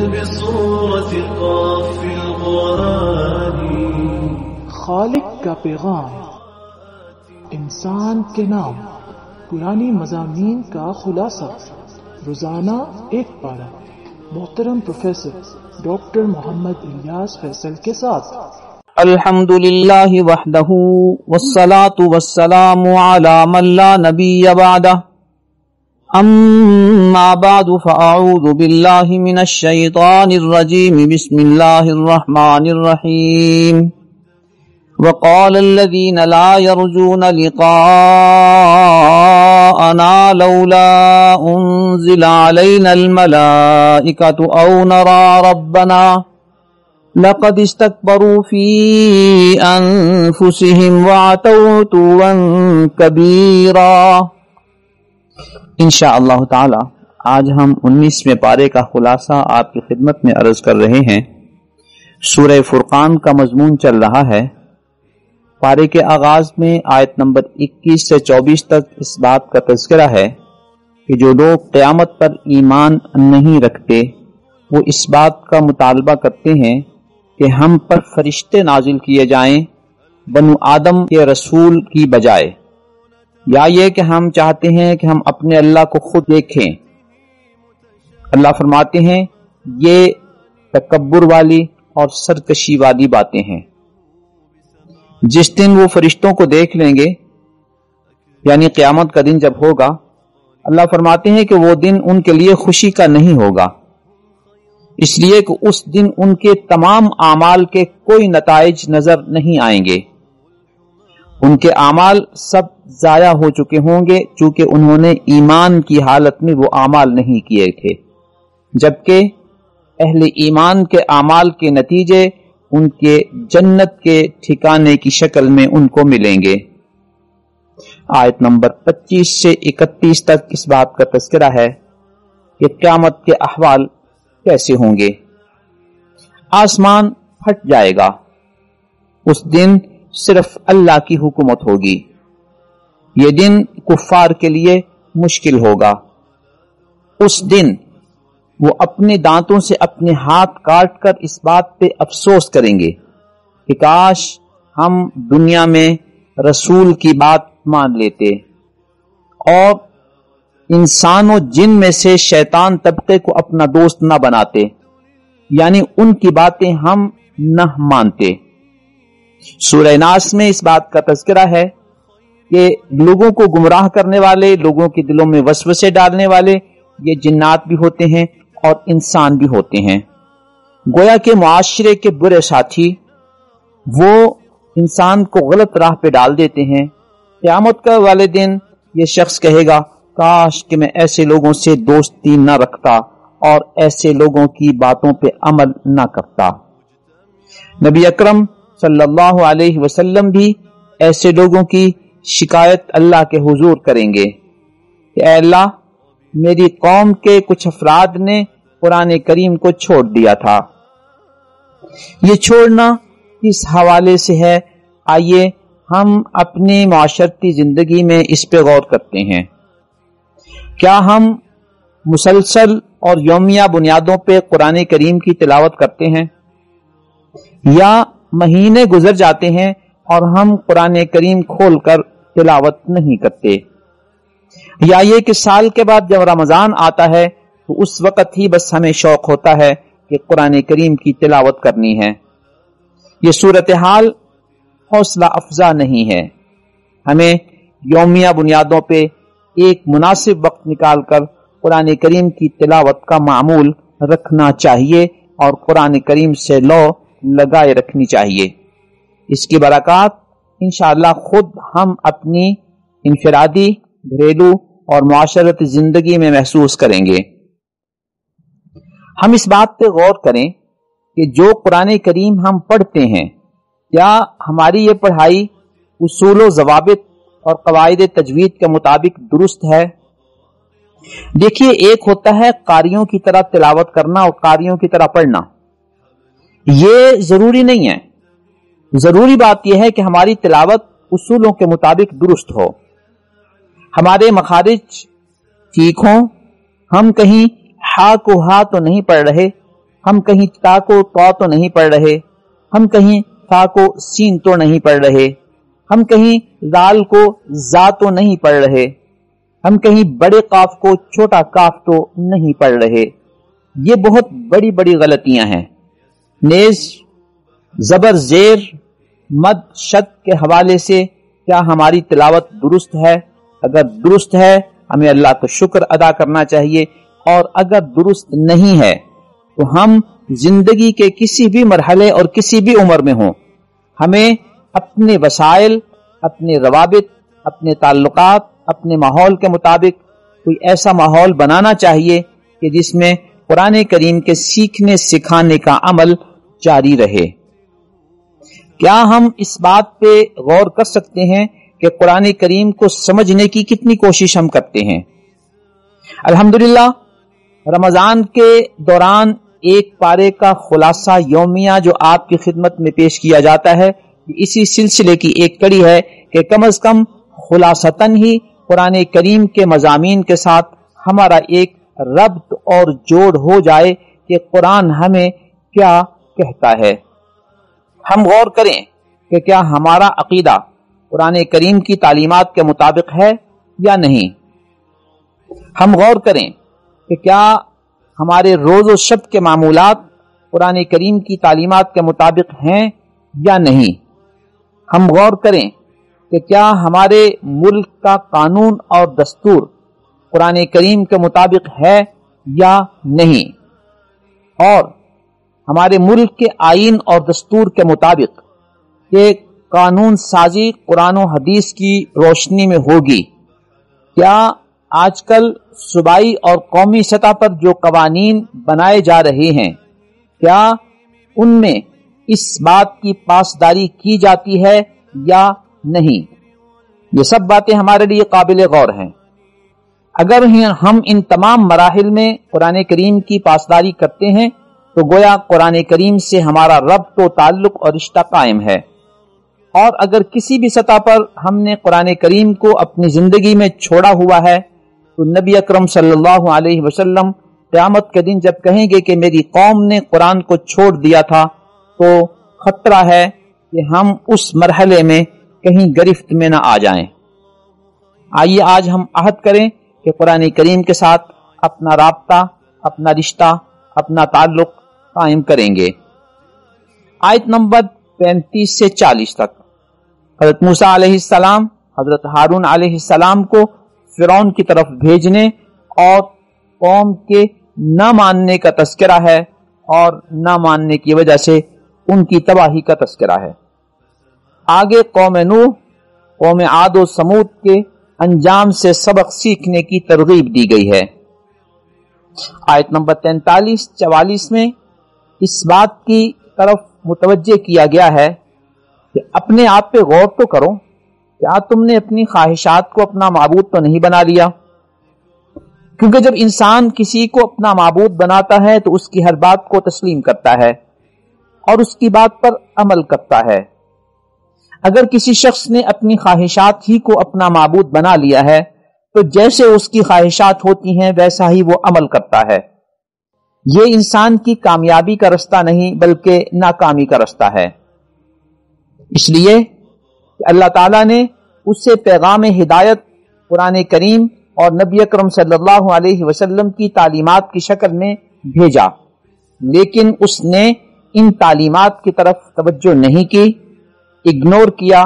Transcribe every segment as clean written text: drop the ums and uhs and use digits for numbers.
بصورة قاف القرآن. خالق کا پیغام، انسان کے نام، پرانی مضامین کا خلاصہ، روزانہ ایک پارہ، محترم پروفیسر ڈاکٹر محمد الیاس فیصل کے ساتھ. الحمدللہ وحدہ والصلاة والسلام علی من لا نبی بعدہ. اما بعد فاعوذ باللہ من الشیطان الرجیم. بسم اللہ الرحمن الرحیم. وقال الذين لا يرجون لقاءنا لولا أنزل علينا الملائكة أو نرى ربنا لقد استكبروا في أنفسهم وعتوا عتوا كبيرا. انشاءاللہ تعالی آج ہم 19ویں پارے کا خلاصہ آپ کی خدمت میں عرض کر رہے ہیں. سورہ فرقان کا مضمون چل رہا ہے. پارے کے آغاز میں آیت نمبر 21 سے 24 تک اس بات کا تذکرہ ہے کہ جو لوگ قیامت پر ایمان نہیں رکھتے وہ اس بات کا مطالبہ کرتے ہیں کہ ہم پر فرشتے نازل کیے جائیں بنو آدم کے رسول کی بجائے، یا یہ کہ ہم چاہتے ہیں کہ ہم اپنے اللہ کو خود دیکھیں. اللہ فرماتے ہیں یہ تکبر والی اور سرکشی والی باتیں ہیں. جس دن وہ فرشتوں کو دیکھ لیں گے، یعنی قیامت کا دن جب ہوگا، اللہ فرماتے ہیں کہ وہ دن ان کے لیے خوشی کا نہیں ہوگا، اس لیے کہ اس دن ان کے تمام اعمال کے کوئی نتائج نظر نہیں آئیں گے. ان کے اعمال سب ضائع ہو چکے ہوں گے چونکہ انہوں نے ایمان کی حالت میں وہ اعمال نہیں کیے تھے، جبکہ اہل ایمان کے اعمال کے نتیجے ان کے جنت کے ٹھکانے کی شکل میں ان کو ملیں گے. آیت نمبر 25 سے 31 تک اس بات کا تذکرہ ہے کہ قیامت کے احوال کیسے ہوں گے. آسمان پھٹ جائے گا، اس دن صرف اللہ کی حکومت ہوگی. یہ دن کفار کے لیے مشکل ہوگا. اس دن وہ اپنے دانتوں سے اپنے ہاتھ کاٹ کر اس بات پہ افسوس کریں گے کہ کاش ہم دنیا میں رسول کی بات مان لیتے اور انسان و جن میں سے شیطان طبقے کو اپنا دوست نہ بناتے، یعنی ان کی باتیں ہم نہ مانتے. سورہ ناس میں اس بات کا تذکرہ ہے کہ لوگوں کو گمراہ کرنے والے، لوگوں کے دلوں میں وسوسے ڈالنے والے یہ جنات بھی ہوتے ہیں اور انسان بھی ہوتے ہیں. گویا کہ معاشرے کے برے ساتھی وہ انسان کو غلط راہ پہ ڈال دیتے ہیں. قیامت کا والے دن یہ شخص کہے گا کاش کہ میں ایسے لوگوں سے دوستی نہ رکھتا اور ایسے لوگوں کی باتوں پہ عمل نہ کرتا. نبی اکرم صلی اللہ علیہ وسلم بھی ایسے لوگوں کی شکایت اللہ کے حضور کریں گے کہ اے اللہ، میری قوم کے کچھ افراد نے قرآن کریم کو چھوڑ دیا تھا. یہ چھوڑنا کس حوالے سے ہے؟ آئیے ہم اپنی معاشرتی زندگی میں اس پہ غور کرتے ہیں. کیا ہم مسلسل اور یومیہ بنیادوں پہ قرآن کریم کی تلاوت کرتے ہیں، یا مہینے گزر جاتے ہیں اور ہم قرآن کریم کھول کر تلاوت نہیں کرتے؟ یا یہ کہ سال کے بعد جب رمضان آتا ہے تو اس وقت ہی بس ہمیں شوق ہوتا ہے کہ قرآن کریم کی تلاوت کرنی ہے؟ یہ صورتحال حوصلہ افزا نہیں ہے. ہمیں یومیہ بنیادوں پہ ایک مناسب وقت نکال کر قرآن کریم کی تلاوت کا معمول رکھنا چاہیے اور قرآن کریم سے لو لگائے رکھنی چاہیے. اس کی برکات انشاءاللہ خود ہم اپنی انفرادی، گھریلو اور معاشرتی زندگی میں محسوس کریں گے. ہم اس بات پہ غور کریں کہ جو قرآن کریم ہم پڑھتے ہیں کیا ہماری یہ پڑھائی اصول و ضوابط اور قواعد تجوید کے مطابق درست ہے؟ دیکھیے، ایک ہوتا ہے قاریوں کی طرح تلاوت کرنا اور قاریوں کی طرح پڑھنا. یہ ضروری نہیں ہے. ضروری بات یہ ہے کہ ہماری تلاوت اصولوں کے مطابق درست ہو، ہمارے مخارج ٹھیک ہوں، ہم کہیں ہا کو ہا تو نہیں پڑھ رہے، ہم کہیں تا کو تو نہیں پڑھ رہے، ہم کہیں تا کو سین تو نہیں پڑھ رہے، ہم کہیں زال کو زا تو نہیں پڑھ رہے، ہم کہیں بڑے قاف کو چھوٹا کاف تو نہیں پڑھ رہے۔ یہ بہت بڑی بڑی غلطیاں ہیں۔ نیز زبر زیر مد شد کے حوالے سے کیا ہماری تلاوت درست ہے؟ اگر درست ہے ہمیں اللہ کا شکر ادا کرنا چاہیے، اور اگر درست نہیں ہے تو ہم زندگی کے کسی بھی مرحلے اور کسی بھی عمر میں ہوں، ہمیں اپنے وسائل، اپنے روابط، اپنے تعلقات، اپنے ماحول کے مطابق کوئی ایسا ماحول بنانا چاہیے کہ جس میں قرآن کریم کے سیکھنے سکھانے کا عمل جاری رہے۔ کیا ہم اس بات پہ غور کر سکتے ہیں کہ قرآن کریم کو سمجھنے کی کتنی کوشش ہم کرتے ہیں؟ الحمدللہ رمضان کے دوران ایک پارے کا خلاصہ یومیہ جو آپ کی خدمت میں پیش کیا جاتا ہے، اسی سلسلے کی ایک کڑی ہے کہ کم از کم خلاصتاً ہی قرآن کریم کے مضامین کے ساتھ ہمارا ایک ربط اور جوڑ ہو جائے کہ قرآن ہمیں کیا کہتا ہے۔ ہم غور کریں کہ کیا ہمارا عقیدہ قرآن کریم کی تعلیمات کے مطابق ہے یا نہیں۔ ہم غور کریں کہ کیا ہمارے روز و شب کے معمولات قرآن کریم کی تعلیمات کے مطابق ہیں یا نہیں۔ ہم غور کریں کہ کیا ہمارے ملک کا قانون اور دستور قرآن کریم کے مطابق ہے یا نہیں، اور ہمارے ملک کے آئین اور دستور کے مطابق کہ قانون سازی قرآن و حدیث کی روشنی میں ہوگی۔ کیا آج کل صوبائی اور قومی سطح پر جو قوانین بنائے جا رہے ہیں، کیا ان میں اس بات کی پاسداری کی جاتی ہے یا نہیں؟ یہ سب باتیں ہمارے لیے قابل غور ہیں۔ اگر ہم ان تمام مراحل میں قرآن کریم کی پاسداری کرتے ہیں تو گویا قرآن کریم سے ہمارا ربط و تعلق اور رشتہ قائم ہے، اور اگر کسی بھی سطح پر ہم نے قرآن کریم کو اپنی زندگی میں چھوڑا ہوا ہے تو نبی اکرم صلی اللہ علیہ وسلم قیامت کے دن جب کہیں گے کہ میری قوم نے قرآن کو چھوڑ دیا تھا، تو خطرہ ہے کہ ہم اس مرحلے میں کہیں گرفت میں نہ آ جائیں۔ آئیے آج ہم عہد کریں کہ قرآن کریم کے ساتھ اپنا رابطہ، اپنا رشتہ، اپنا تعلق قائم کریں گے۔ آیت نمبر 35 سے 40 تک حضرت موسیٰ علیہ السلام حضرت ہارون علیہ السلام کو فرعون کی طرف بھیجنے اور قوم کے نہ ماننے کا تذکرہ ہے، اور نہ ماننے کی وجہ سے ان کی تباہی کا تذکرہ ہے۔ آگے قوم نوح، قوم عاد و سمود کے انجام سے سبق سیکھنے کی ترغیب دی گئی ہے۔ آیت نمبر 43-44 میں اس بات کی طرف متوجہ کیا گیا ہے کہ اپنے آپ پہ غور تو کرو، کیا تم نے اپنی خواہشات کو اپنا معبود تو نہیں بنا لیا؟ کیونکہ جب انسان کسی کو اپنا معبود بناتا ہے تو اس کی ہر بات کو تسلیم کرتا ہے اور اس کی بات پر عمل کرتا ہے۔ اگر کسی شخص نے اپنی خواہشات ہی کو اپنا معبود بنا لیا ہے تو جیسے اس کی خواہشات ہوتی ہیں ویسا ہی وہ عمل کرتا ہے۔ یہ انسان کی کامیابی کا رستہ نہیں بلکہ ناکامی کا رستہ ہے۔ اس لیے کہ اللہ تعالیٰ نے اس سے پیغام ہدایت قرآن کریم اور نبی اکرم صلی اللہ علیہ وسلم کی تعلیمات کی شکل میں بھیجا، لیکن اس نے ان تعلیمات کی طرف توجہ نہیں کی، اگنور کیا،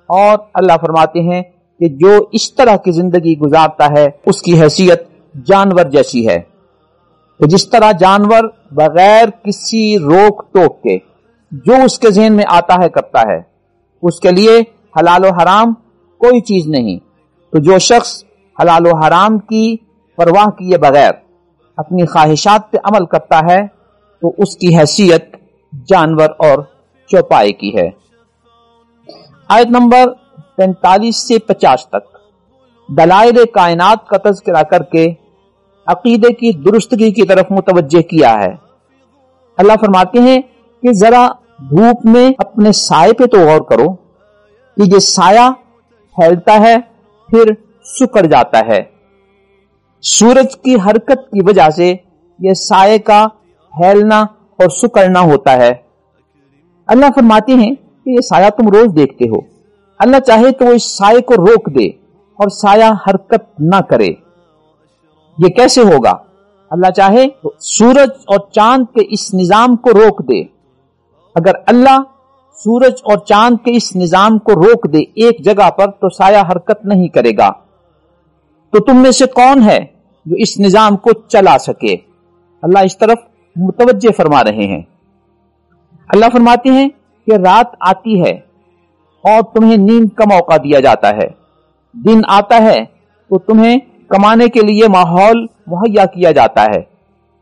اور اللہ فرماتے ہیں کہ جو اس طرح کی زندگی گزارتا ہے اس کی حیثیت جانور جیسی ہے۔ کہ جس طرح جانور بغیر کسی روک ٹوک کے جو اس کے ذہن میں آتا ہے کرتا ہے، اس کے لیے حلال و حرام کوئی چیز نہیں، تو جو شخص حلال و حرام کی پرواہ کیے بغیر اپنی خواہشات پہ عمل کرتا ہے تو اس کی حیثیت جانور اور چوپائے کی ہے۔ آیت نمبر 45 سے 50 تک دلائل کائنات کا تذکرہ کر کے عقیدے کی درستگی کی طرف متوجہ کیا ہے۔ اللہ فرماتے ہیں کہ ذرا دھوپ میں اپنے سائے پہ تو غور کرو کہ یہ سایہ پھیلتا ہے پھر سکڑ جاتا ہے، سورج کی حرکت کی وجہ سے یہ سائے کا پھیلنا اور سکڑنا ہوتا ہے۔ اللہ فرماتے ہیں کہ یہ سایہ تم روز دیکھتے ہو، اللہ چاہے تو وہ اس سائے کو روک دے اور سایہ حرکت نہ کرے۔ یہ کیسے ہوگا؟ اللہ چاہے تو سورج اور چاند کے اس نظام کو روک دے۔ اگر اللہ سورج اور چاند کے اس نظام کو روک دے ایک جگہ پر تو سایہ حرکت نہیں کرے گا۔ تو تم میں سے کون ہے جو اس نظام کو چلا سکے؟ اللہ اس طرف متوجہ فرما رہے ہیں۔ اللہ فرماتے ہیں کہ رات آتی ہے اور تمہیں نیند کا موقع دیا جاتا ہے، دن آتا ہے تو تمہیں کمانے کے لیے ماحول مہیا کیا جاتا ہے۔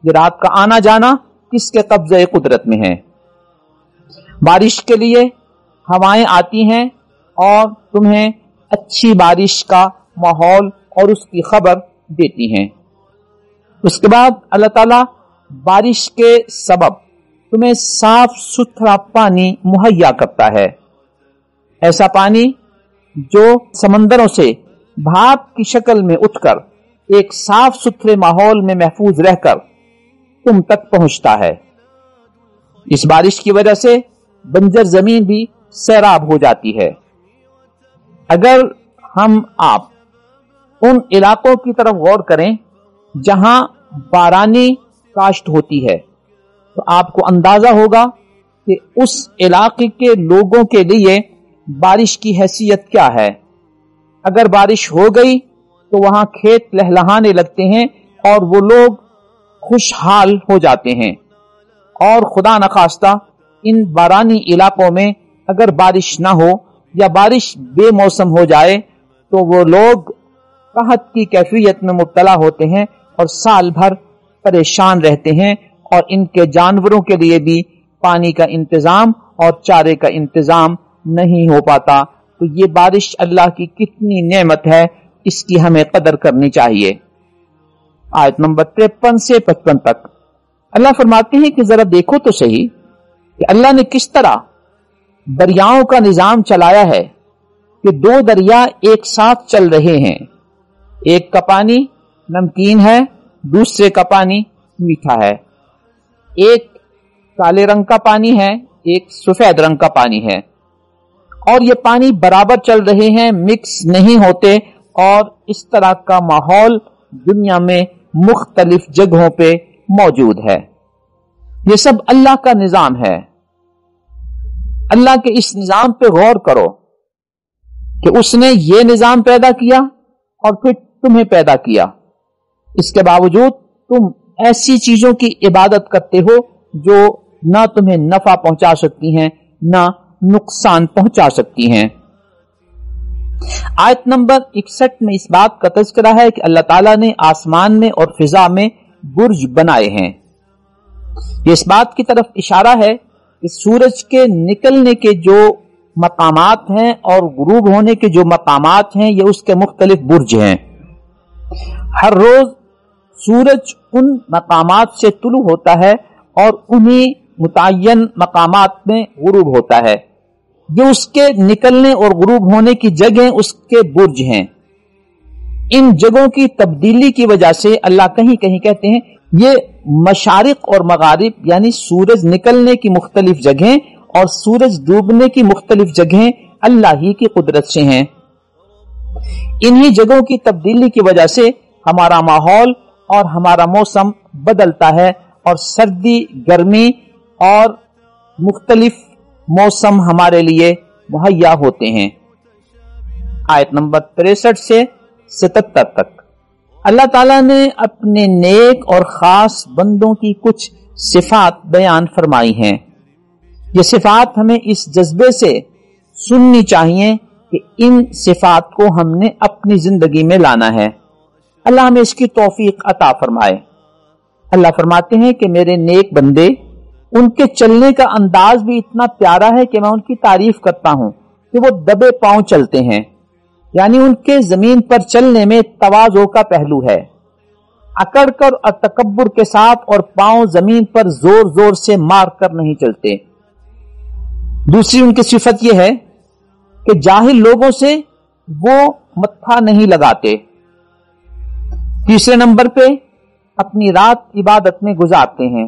یہ رات کا آنا جانا کس کے قبضے قدرت میں ہے؟ بارش کے لیے ہوائیں آتی ہیں اور تمہیں اچھی بارش کا ماحول اور اس کی خبر دیتی ہیں۔ اس کے بعد اللہ تعالیٰ بارش کے سبب تمہیں صاف ستھرا پانی مہیا کرتا ہے، ایسا پانی جو سمندروں سے بھاپ کی شکل میں اٹھ کر ایک صاف ستھرے ماحول میں محفوظ رہ کر تم تک پہنچتا ہے۔ اس بارش کی وجہ سے بنجر زمین بھی سیراب ہو جاتی ہے۔ اگر ہم آپ ان علاقوں کی طرف غور کریں جہاں بارانی کاشت ہوتی ہے تو آپ کو اندازہ ہوگا کہ اس علاقے کے لوگوں کے لیے بارش کی حیثیت کیا ہے۔ اگر بارش ہو گئی تو وہاں کھیت لہلہانے لگتے ہیں اور وہ لوگ خوشحال ہو جاتے ہیں، اور خدا نخواستہ ان بارانی علاقوں میں اگر بارش نہ ہو یا بارش بے موسم ہو جائے تو وہ لوگ قحط کی کیفیت میں مبتلا ہوتے ہیں اور سال بھر پریشان رہتے ہیں، اور ان کے جانوروں کے لیے بھی پانی کا انتظام اور چارے کا انتظام نہیں ہو پاتا۔ تو یہ بارش اللہ کی کتنی نعمت ہے، اس کی ہمیں قدر کرنی چاہیے۔ آیت نمبر 53 سے 55 تک اللہ فرماتے ہیں کہ ذرا دیکھو تو صحیح کہ اللہ نے کس طرح دریاؤں کا نظام چلایا ہے کہ دو دریا ایک ساتھ چل رہے ہیں، ایک کا پانی نمکین ہے، دوسرے کا پانی میٹھا ہے، ایک کالے رنگ کا پانی ہے، ایک سفید رنگ کا پانی ہے، اور یہ پانی برابر چل رہے ہیں، مکس نہیں ہوتے، اور اس طرح کا ماحول دنیا میں مختلف جگہوں پہ موجود ہے۔ یہ سب اللہ کا نظام ہے۔ اللہ کے اس نظام پہ غور کرو کہ اس نے یہ نظام پیدا کیا اور پھر تمہیں پیدا کیا، اس کے باوجود تم ایسی چیزوں کی عبادت کرتے ہو جو نہ تمہیں نفع پہنچا سکتی ہیں نہ نقصان پہنچا سکتی ہیں۔ آیت نمبر 61 میں اس بات کا تذکرہ ہے کہ اللہ تعالیٰ نے آسمان میں اور فضا میں برج بنائے ہیں۔ یہ اس بات کی طرف اشارہ ہے کہ سورج کے نکلنے کے جو مقامات ہیں اور غروب ہونے کے جو مقامات ہیں یہ اس کے مختلف برج ہیں۔ ہر روز سورج ان مقامات سے طلوع ہوتا ہے اور انہی متعین مقامات میں غروب ہوتا ہے۔ یہ اس کے نکلنے اور غروب ہونے کی جگہیں اس کے برج ہیں۔ ان جگہوں کی تبدیلی کی وجہ سے اللہ کہیں کہیں کہتے ہیں یہ مشارق اور مغارب یعنی سورج نکلنے کی مختلف جگہیں اور سورج ڈوبنے کی مختلف جگہیں اللہ ہی کی قدرت سے ہیں۔ انہی جگہوں کی تبدیلی کی وجہ سے ہمارا ماحول اور ہمارا موسم بدلتا ہے اور سردی، گرمی اور مختلف موسم ہمارے لیے مہیا ہوتے ہیں۔ آیت نمبر 63 سے 77 تک اللہ تعالیٰ نے اپنے نیک اور خاص بندوں کی کچھ صفات بیان فرمائی ہیں۔ یہ صفات ہمیں اس جذبے سے سننی چاہیے کہ ان صفات کو ہم نے اپنی زندگی میں لانا ہے۔ اللہ ہمیں اس کی توفیق عطا فرمائے۔ اللہ فرماتے ہیں کہ میرے نیک بندے، ان کے چلنے کا انداز بھی اتنا پیارا ہے کہ میں ان کی تعریف کرتا ہوں کہ وہ دبے پاؤں چلتے ہیں، یعنی ان کے زمین پر چلنے میں تواضع کا پہلو ہے، اکڑ کر اور تکبر کے ساتھ، اور پاؤں زمین پر زور زور سے مار کر نہیں چلتے۔ دوسری ان کی صفت یہ ہے کہ جاہل لوگوں سے وہ متھا نہیں لگاتے۔ تیسرے نمبر پہ اپنی رات عبادت میں گزارتے ہیں۔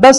10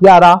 11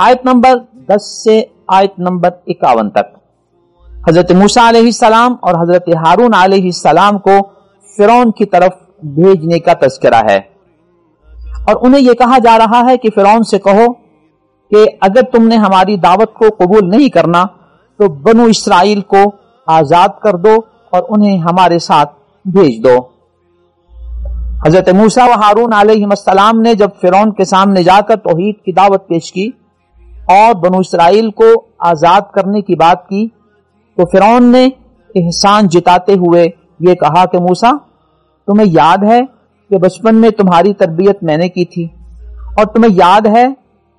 آیت نمبر 10 سے آیت نمبر 51 تک حضرت موسیٰ علیہ السلام اور حضرت ہارون علیہ السلام کو فرعون کی طرف بھیجنے کا تذکرہ ہے، اور انہیں یہ کہا جا رہا ہے کہ فرعون سے کہو کہ اگر تم نے ہماری دعوت کو قبول نہیں کرنا تو بنو اسرائیل کو آزاد کر دو اور انہیں ہمارے ساتھ بھیج دو۔ حضرت موسیٰ و ہارون علیہ السلام نے جب فرعون کے سامنے جا کر توحید کی دعوت پیش کی اور بنو اسرائیل کو آزاد کرنے کی بات کی تو فرعون نے احسان جتاتے ہوئے یہ کہا کہ موسیٰ، تمہیں یاد ہے کہ بچپن میں تمہاری تربیت میں نے کی تھی، اور تمہیں یاد ہے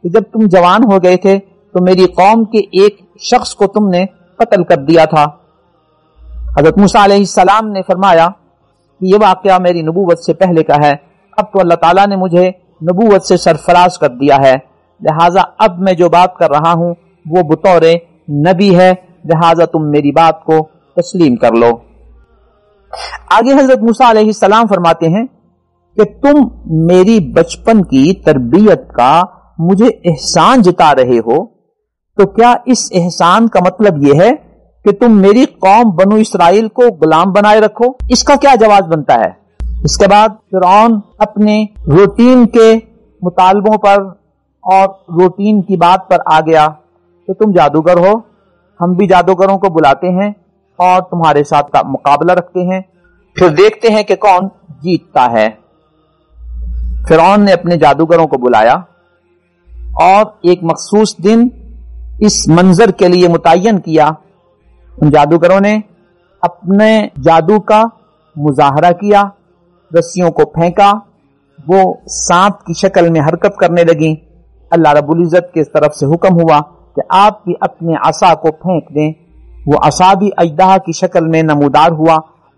کہ جب تم جوان ہو گئے تھے تو میری قوم کے ایک شخص کو تم نے قتل کر دیا تھا۔ حضرت موسیٰ علیہ السلام نے فرمایا کہ یہ واقعہ میری نبوت سے پہلے کا ہے، اب تو اللہ تعالیٰ نے مجھے نبوت سے سرفراز کر دیا ہے، لہٰذا اب میں جو بات کر رہا ہوں وہ بطور نبی ہے، لہٰذا تم میری بات کو تسلیم کر لو۔ آگے حضرت موسیٰ علیہ السلام فرماتے ہیں کہ تم میری بچپن کی تربیت کا مجھے احسان جتا رہے ہو، تو کیا اس احسان کا مطلب یہ ہے کہ تم میری قوم بنو اسرائیل کو غلام بنائے رکھو؟ اس کا کیا جواز بنتا ہے؟ اس کے بعد فرعون اپنے روٹین کے مطالبوں پر اور روٹین کی بات پر آ گیا کہ تم جادوگر ہو، ہم بھی جادوگروں کو بلاتے ہیں اور تمہارے ساتھ کا مقابلہ رکھتے ہیں، پھر دیکھتے ہیں کہ کون جیتتا ہے۔ فرعون نے اپنے جادوگروں کو بلایا اور ایک مخصوص دن اس منظر کے لیے متعین کیا۔ ان جادوگروں نے اپنے جادو کا مظاہرہ کیا، رسیوں کو پھینکا، وہ سانپ کی شکل میں حرکت کرنے لگیں۔ اللہ رب العزت کی طرف سے حکم ہوا کہ آپ بھی اپنے عصا کو پھینک دیں، وہ عصا بھی اژدہا کی شکل میں نمودار ہوا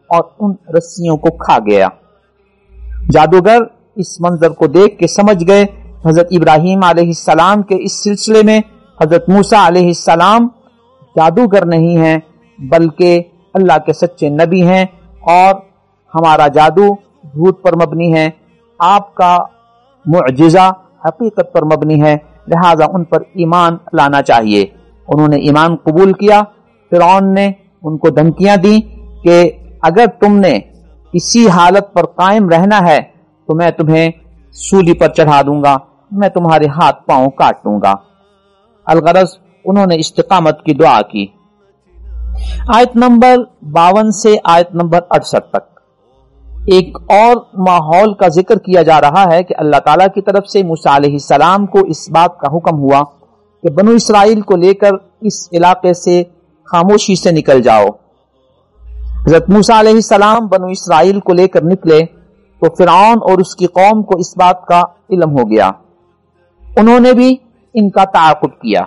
اور ان رسیوں کو کھا گیا۔ جادوگر اس منظر کو دیکھ کے سمجھ گئے حضرت ابراہیم علیہ السلام کے اس سلسلے میں حضرت موسیٰ علیہ السلام جادوگر نہیں ہیں بلکہ اللہ کے سچے نبی ہیں، اور ہمارا جادو جھوٹ پر مبنی ہے، آپ کا معجزہ حقیقت پر مبنی ہے، لہذا ان پر ایمان لانا چاہیے۔ انہوں نے ایمان قبول کیا۔ فرعون نے ان کو دھمکیاں دی کہ اگر تم نے اسی حالت پر قائم رہنا ہے تو میں تمہیں سولی پر چڑھا دوں گا، میں تمہارے ہاتھ پاؤں کاٹ دوں گا۔ الغرض انہوں نے استقامت کی دعا کی۔ آیت نمبر 52 سے آیت نمبر 68 تک ایک اور ماحول کا ذکر کیا جا رہا ہے کہ اللہ تعالیٰ کی طرف سے موسیٰ علیہ السلام کو اس بات کا حکم ہوا کہ بنو اسرائیل کو لے کر اس علاقے سے خاموشی سے نکل جاؤ۔ حضرت موسیٰ علیہ السلام بنو اسرائیل کو لے کر نکلے تو فرعون اور اس کی قوم کو اس بات کا علم ہو گیا، انہوں نے بھی ان کا تعاقب کیا۔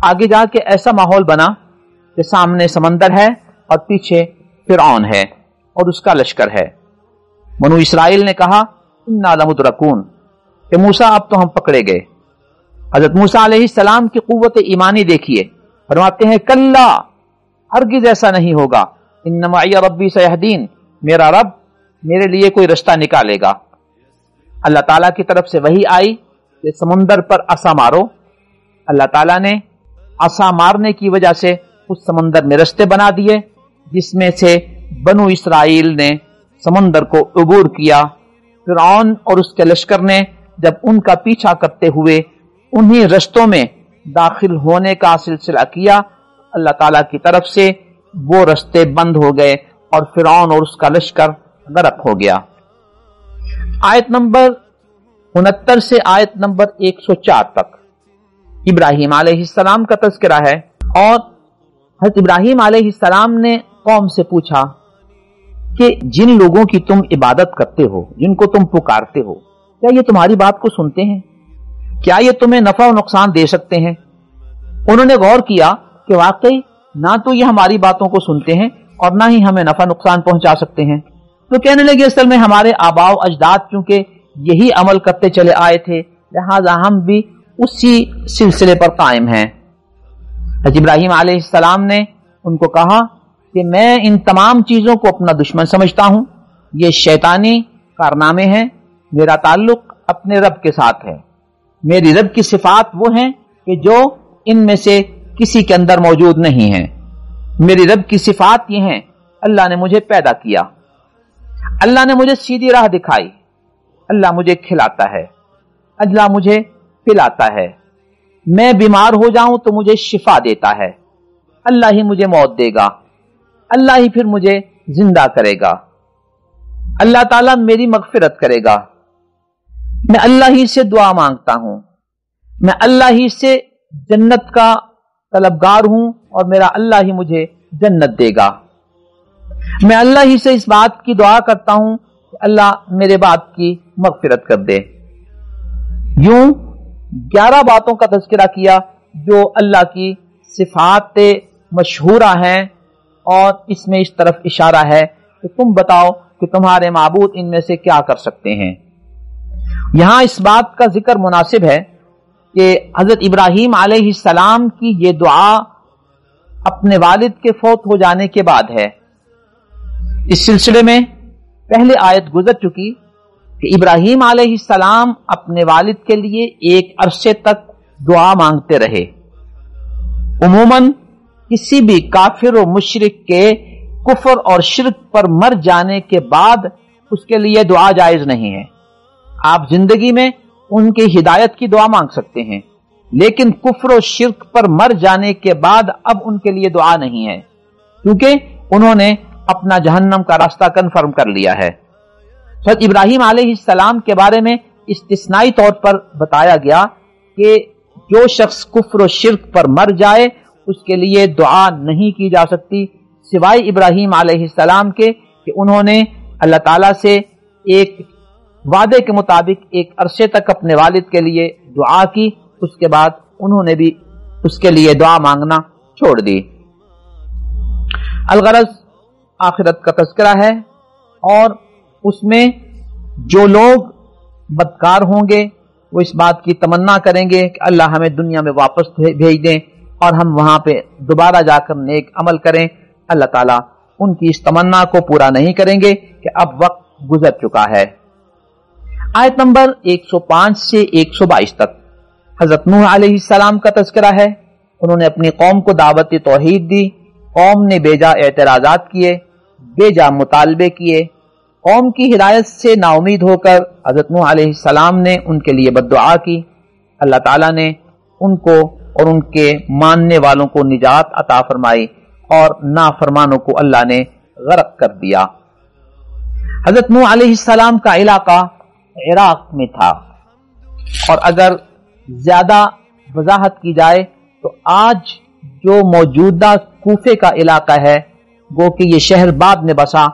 آگے جا کے ایسا ماحول بنا کہ سامنے سمندر ہے اور پیچھے فرعون ہے اور اس کا لشکر ہے۔ بنو اسرائیل نے کہا انا لمدرکون کہ موسیٰ اب تو ہم پکڑے گئے۔ حضرت موسیٰ علیہ السلام کی قوت ایمانی دیکھیے، فرماتے ہیں کلا، ہرگز ایسا نہیں ہوگا، ان معی ربی سیہدین، میرا رب میرے لیے کوئی رستہ نکالے گا۔ اللہ تعالیٰ کی طرف سے وحی آئی کہ سمندر پر عصا مارو۔ اللہ تعالیٰ نے عصا مارنے کی وجہ سے اس سمندر میں رستے بنا دیے، جس میں سے بنو اسرائیل نے سمندر کو عبور کیا۔ فرعون اور اس کے لشکر نے جب ان کا پیچھا کرتے ہوئے انہی رستوں میں داخل ہونے کا سلسلہ کیا، اللہ تعالیٰ کی طرف سے وہ رستے بند ہو گئے اور فرعون اور اس کا لشکر غرق ہو گیا۔ آیت نمبر 69 سے آیت نمبر 104 تک ابراہیم علیہ السلام کا تذکرہ ہے، اور حضرت ابراہیم علیہ السلام نے قوم سے پوچھا کہ جن لوگوں کی تم عبادت کرتے ہو، جن کو تم پکارتے ہو، کیا یہ تمہاری بات کو سنتے ہیں؟ کیا یہ تمہیں نفع و نقصان دے سکتے ہیں؟ انہوں نے غور کیا کہ واقعی نہ تو یہ ہماری باتوں کو سنتے ہیں اور نہ ہی ہمیں نفع نقصان پہنچا سکتے ہیں۔ تو کہنے لگے اصل میں ہمارے آباء و اجداد چونکہ یہی عمل کرتے چلے آئے تھے، لہذا ہم بھی اسی سلسلے پر قائم ہیں۔ حضرت ابراہیم علیہ السلام نے ان کو کہا کہ میں ان تمام چیزوں کو اپنا دشمن سمجھتا ہوں، یہ شیطانی کارنامے ہیں، میرا تعلق اپنے رب کے ساتھ ہے۔ میری رب کی صفات وہ ہیں کہ جو ان میں سے کسی کے اندر موجود نہیں ہیں۔ میری رب کی صفات یہ ہیں، اللہ نے مجھے پیدا کیا، اللہ نے مجھے سیدھی راہ دکھائی، اللہ مجھے کھلاتا ہے، اللہ مجھے پلاتا ہے، میں بیمار ہو جاؤں تو مجھے شفا دیتا ہے، اللہ ہی مجھے موت دے گا، اللہ ہی پھر مجھے زندہ کرے گا، اللہ تعالیٰ میری مغفرت کرے گا، میں اللہ ہی سے دعا مانگتا ہوں، میں اللہ ہی سے جنت کا طلبگار ہوں اور میرا اللہ ہی مجھے جنت دے گا، میں اللہ ہی سے اس بات کی دعا کرتا ہوں کہ اللہ میرے بات کی مغفرت کر دے۔ یوں 11 باتوں کا تذکرہ کیا جو اللہ کی صفات مشہورہ ہیں، اور اس میں اس طرف اشارہ ہے کہ تم بتاؤ کہ تمہارے معبود ان میں سے کیا کر سکتے ہیں۔ یہاں اس بات کا ذکر مناسب ہے کہ حضرت ابراہیم علیہ السلام کی یہ دعا اپنے والد کے فوت ہو جانے کے بعد ہے۔ اس سلسلے میں پہلے آیت گزر چکی کہ ابراہیم علیہ السلام اپنے والد کے لیے ایک عرصے تک دعا مانگتے رہے۔ عموماً کسی بھی کافر و مشرک کے کفر اور شرک پر مر جانے کے بعد اس کے لیے دعا جائز نہیں ہے۔ آپ زندگی میں ان کی ہدایت کی دعا مانگ سکتے ہیں، لیکن کفر و شرک پر مر جانے کے بعد اب ان کے لیے دعا نہیں ہے، کیونکہ انہوں نے اپنا جہنم کا راستہ کنفرم کر لیا ہے۔ حضرت ابراہیم علیہ السلام کے بارے میں استثنائی طور پر بتایا گیا کہ جو شخص کفر و شرک پر مر جائے اس کے لیے دعا نہیں کی جا سکتی سوائے ابراہیم علیہ السلام کے کہ انہوں نے اللہ تعالیٰ سے ایک وعدے کے مطابق ایک عرصے تک اپنے والد کے لیے دعا کی، اس کے بعد انہوں نے بھی اس کے لیے دعا مانگنا چھوڑ دی۔ الغرض آخرت کا تذکرہ ہے، اور اس میں جو لوگ بدکار ہوں گے وہ اس بات کی تمنا کریں گے کہ اللہ ہمیں دنیا میں واپس بھیج دیں اور ہم وہاں پہ دوبارہ جا کر نیک عمل کریں۔ اللہ تعالیٰ ان کی اس تمنا کو پورا نہیں کریں گے کہ اب وقت گزر چکا ہے۔ آیت نمبر 105 سے 122 تک حضرت نوح علیہ السلام کا تذکرہ ہے۔ انہوں نے اپنی قوم کو دعوت توحید دی، قوم نے بیجا اعتراضات کیے، بیجا مطالبے کیے، قوم کی ہدایت سے نا امید ہو کر حضرت نوح علیہ السلام نے ان کے لیے بد دعا کی۔ اللہ تعالیٰ نے ان کو اور ان کے ماننے والوں کو نجات عطا فرمائی، اور نافرمانوں کو اللہ نے غرق کر دیا۔ حضرت نوح علیہ السلام کا علاقہ عراق میں تھا، اور اگر زیادہ وضاحت کی جائے تو آج جو موجودہ کوفے کا علاقہ ہے گو کہ یہ شہر بعد میں بسا،